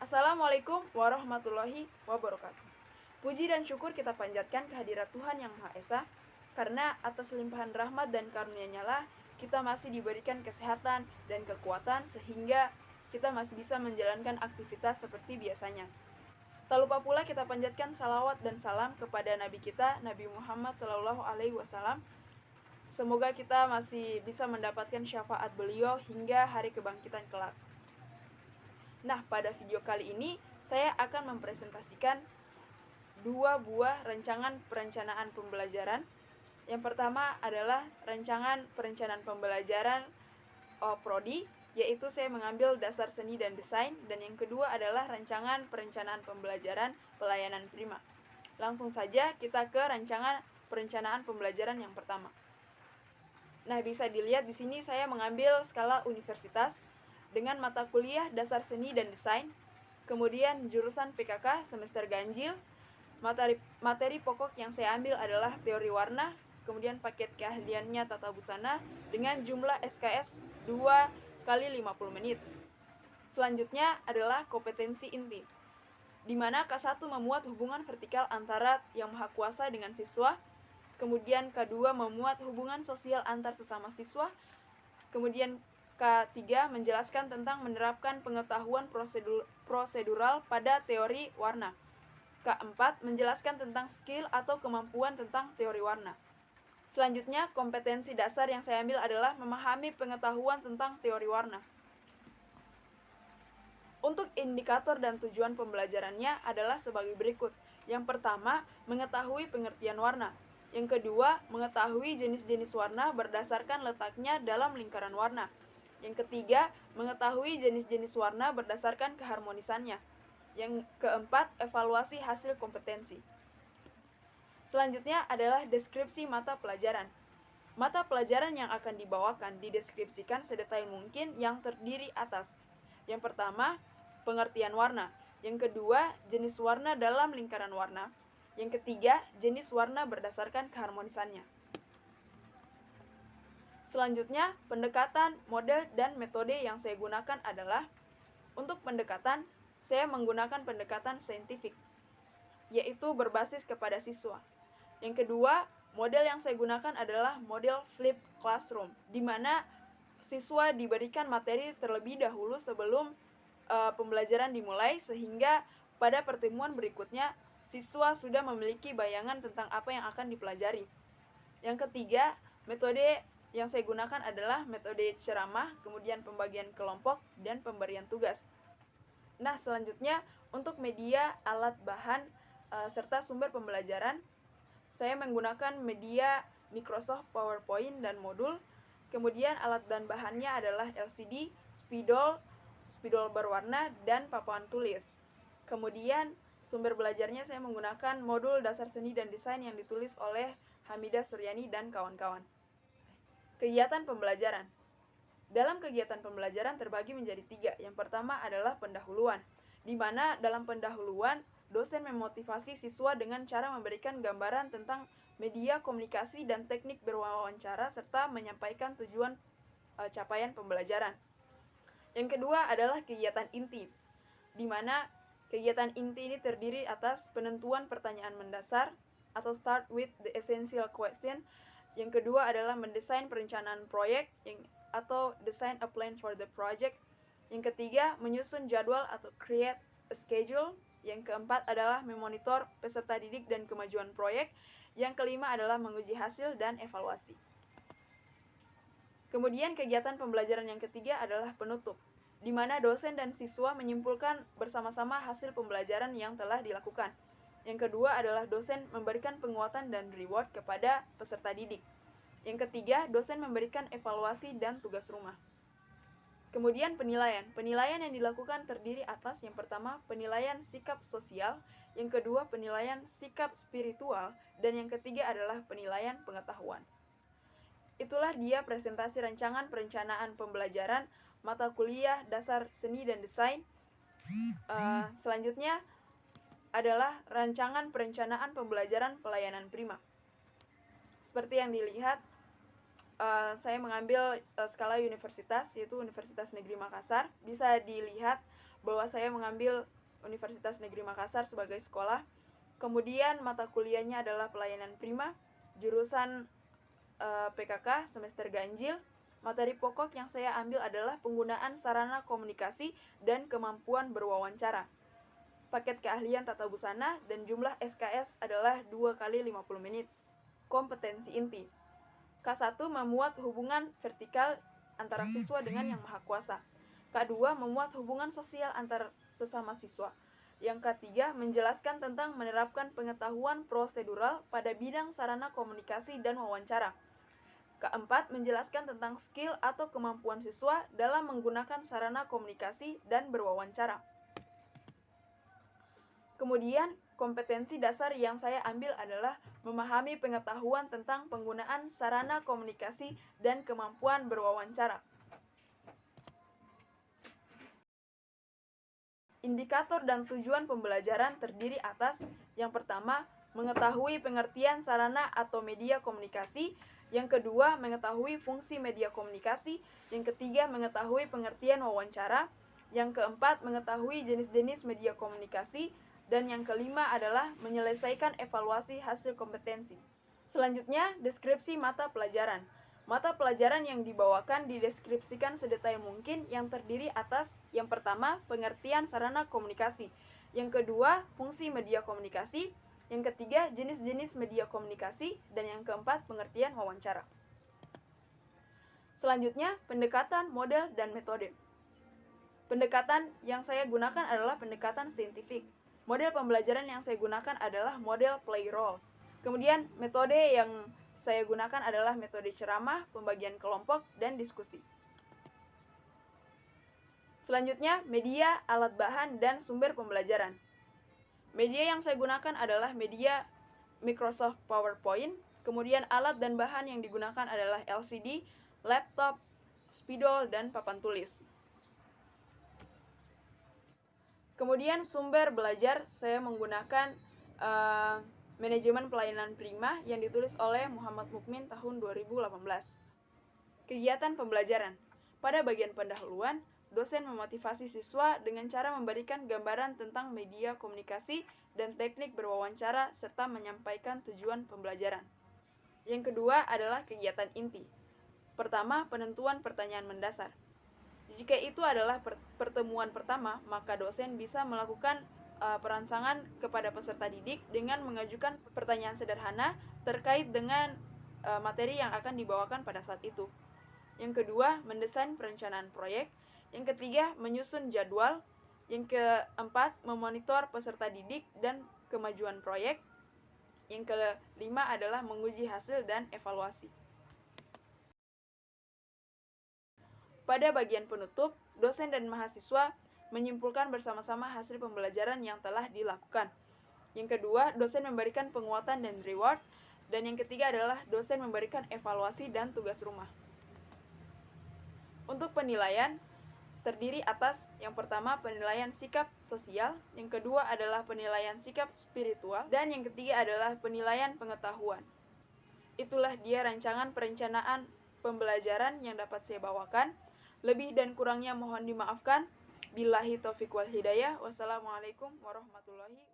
Assalamualaikum warahmatullahi wabarakatuh. Puji dan syukur kita panjatkan kehadirat Tuhan Yang Maha Esa, karena atas limpahan rahmat dan karunia-Nya lah kita masih diberikan kesehatan dan kekuatan sehingga kita masih bisa menjalankan aktivitas seperti biasanya. Tak lupa pula kita panjatkan salawat dan salam kepada Nabi kita, Nabi Muhammad SAW. Semoga kita masih bisa mendapatkan syafaat beliau hingga hari kebangkitan kelak. Nah, pada video kali ini saya akan mempresentasikan dua buah rancangan perencanaan pembelajaran. Yang pertama adalah rancangan perencanaan pembelajaran Prodi, yaitu saya mengambil dasar seni dan desain, dan yang kedua adalah rancangan perencanaan pembelajaran pelayanan prima. Langsung saja kita ke rancangan perencanaan pembelajaran yang pertama. Nah, bisa dilihat di sini saya mengambil skala universitas dengan mata kuliah dasar seni dan desain, kemudian jurusan PKK semester ganjil. Materi pokok yang saya ambil adalah teori warna, kemudian paket keahliannya tata busana dengan jumlah SKS 2 kali 50 menit. Selanjutnya adalah kompetensi inti, di mana K1 memuat hubungan vertikal antara Yang Maha Kuasa dengan siswa, kemudian K2 memuat hubungan sosial antar sesama siswa, kemudian K3 menjelaskan tentang menerapkan pengetahuan prosedural pada teori warna. K4 menjelaskan tentang skill atau kemampuan tentang teori warna. Selanjutnya, kompetensi dasar yang saya ambil adalah memahami pengetahuan tentang teori warna. Untuk indikator dan tujuan pembelajarannya adalah sebagai berikut. Yang pertama, mengetahui pengertian warna. Yang kedua, mengetahui jenis-jenis warna berdasarkan letaknya dalam lingkaran warna. Yang ketiga, mengetahui jenis-jenis warna berdasarkan keharmonisannya. Yang keempat, evaluasi hasil kompetensi. Selanjutnya adalah deskripsi mata pelajaran. Mata pelajaran yang akan dibawakan dideskripsikan sedetail mungkin yang terdiri atas. Yang pertama, pengertian warna. Yang kedua, jenis warna dalam lingkaran warna. Yang ketiga, jenis warna berdasarkan keharmonisannya. Selanjutnya, pendekatan, model, dan metode yang saya gunakan adalah, untuk pendekatan, saya menggunakan pendekatan saintifik, yaitu berbasis kepada siswa. Yang kedua, model yang saya gunakan adalah model flip classroom, di mana siswa diberikan materi terlebih dahulu sebelum pembelajaran dimulai, sehingga pada pertemuan berikutnya siswa sudah memiliki bayangan tentang apa yang akan dipelajari. Yang ketiga, metode yang saya gunakan adalah metode ceramah, kemudian pembagian kelompok, dan pemberian tugas. Nah, selanjutnya untuk media, alat, bahan, serta sumber pembelajaran, saya menggunakan media Microsoft PowerPoint dan modul. Kemudian alat dan bahannya adalah LCD, spidol berwarna, dan papan tulis. Kemudian sumber belajarnya saya menggunakan modul dasar seni dan desain yang ditulis oleh Hamidah Suryani dan kawan-kawan. Kegiatan pembelajaran. Dalam kegiatan pembelajaran terbagi menjadi 3. Yang pertama adalah pendahuluan, di mana dalam pendahuluan dosen memotivasi siswa dengan cara memberikan gambaran tentang media komunikasi dan teknik berwawancara serta menyampaikan tujuan capaian pembelajaran. Yang kedua adalah kegiatan inti, di mana kegiatan inti ini terdiri atas penentuan pertanyaan mendasar atau start with the essential question. Yang kedua adalah mendesain perencanaan proyek atau design a plan for the project. Yang ketiga, menyusun jadwal atau create a schedule. Yang keempat adalah memonitor peserta didik dan kemajuan proyek. Yang kelima adalah menguji hasil dan evaluasi. Kemudian kegiatan pembelajaran yang ketiga adalah penutup, di mana dosen dan siswa menyimpulkan bersama-sama hasil pembelajaran yang telah dilakukan. Yang kedua adalah dosen memberikan penguatan dan reward kepada peserta didik. Yang ketiga, dosen memberikan evaluasi dan tugas rumah. Kemudian penilaian. Penilaian yang dilakukan terdiri atas, yang pertama, penilaian sikap sosial, yang kedua, penilaian sikap spiritual, dan yang ketiga adalah penilaian pengetahuan. Itulah dia presentasi rancangan perencanaan pembelajaran mata kuliah dasar seni dan desain. Selanjutnya adalah rancangan perencanaan pembelajaran pelayanan prima. Seperti yang dilihat, saya mengambil skala universitas, yaitu Universitas Negeri Makassar. Bisa dilihat bahwa saya mengambil Universitas Negeri Makassar sebagai sekolah. Kemudian mata kuliahnya adalah pelayanan prima, jurusan PKK semester ganjil. Materi pokok yang saya ambil adalah penggunaan sarana komunikasi dan kemampuan berwawancara. Paket keahlian tata busana dan jumlah SKS adalah 2 kali 50 menit. Kompetensi inti. K1 memuat hubungan vertikal antara siswa dengan Yang Maha Kuasa. K2 memuat hubungan sosial antar sesama siswa. Yang ketiga, menjelaskan tentang menerapkan pengetahuan prosedural pada bidang sarana komunikasi dan wawancara. Keempat, menjelaskan tentang skill atau kemampuan siswa dalam menggunakan sarana komunikasi dan berwawancara. Kemudian, kompetensi dasar yang saya ambil adalah memahami pengetahuan tentang penggunaan sarana komunikasi dan kemampuan berwawancara. Indikator dan tujuan pembelajaran terdiri atas yang pertama, mengetahui pengertian sarana atau media komunikasi. Yang kedua, mengetahui fungsi media komunikasi. Yang ketiga, mengetahui pengertian wawancara. Yang keempat, mengetahui jenis-jenis media komunikasi. Dan yang kelima adalah menyelesaikan evaluasi hasil kompetensi. Selanjutnya, deskripsi mata pelajaran. Mata pelajaran yang dibawakan dideskripsikan sedetail mungkin yang terdiri atas yang pertama, pengertian sarana komunikasi. Yang kedua, fungsi media komunikasi. Yang ketiga, jenis-jenis media komunikasi. Dan yang keempat, pengertian wawancara. Selanjutnya, pendekatan, model, dan metode. Pendekatan yang saya gunakan adalah pendekatan saintifik. Model pembelajaran yang saya gunakan adalah model play role. Kemudian, metode yang saya gunakan adalah metode ceramah, pembagian kelompok, dan diskusi. Selanjutnya, media, alat bahan, dan sumber pembelajaran. Media yang saya gunakan adalah media Microsoft PowerPoint, kemudian alat dan bahan yang digunakan adalah LCD, laptop, spidol, dan papan tulis. Kemudian sumber belajar, saya menggunakan Manajemen Pelayanan Prima yang ditulis oleh Muhammad Mukmin tahun 2018. Kegiatan pembelajaran. Pada bagian pendahuluan, dosen memotivasi siswa dengan cara memberikan gambaran tentang media komunikasi dan teknik berwawancara serta menyampaikan tujuan pembelajaran. Yang kedua adalah kegiatan inti. Pertama, penentuan pertanyaan mendasar. Jika itu adalah pertemuan pertama, maka dosen bisa melakukan perancangan kepada peserta didik dengan mengajukan pertanyaan sederhana terkait dengan materi yang akan dibawakan pada saat itu. Yang kedua, mendesain perencanaan proyek. Yang ketiga, menyusun jadwal. Yang keempat, memonitor peserta didik dan kemajuan proyek. Yang kelima adalah menguji hasil dan evaluasi. Pada bagian penutup, dosen dan mahasiswa menyimpulkan bersama-sama hasil pembelajaran yang telah dilakukan. Yang kedua, dosen memberikan penguatan dan reward. Dan yang ketiga adalah dosen memberikan evaluasi dan tugas rumah. Untuk penilaian, terdiri atas yang pertama penilaian sikap sosial, yang kedua adalah penilaian sikap spiritual, dan yang ketiga adalah penilaian pengetahuan. Itulah dia rancangan perencanaan pembelajaran yang dapat saya bawakan. Lebih dan kurangnya mohon dimaafkan. Billahi taufiq wal hidayah. Wassalamualaikum warahmatullahi wabarakatuh.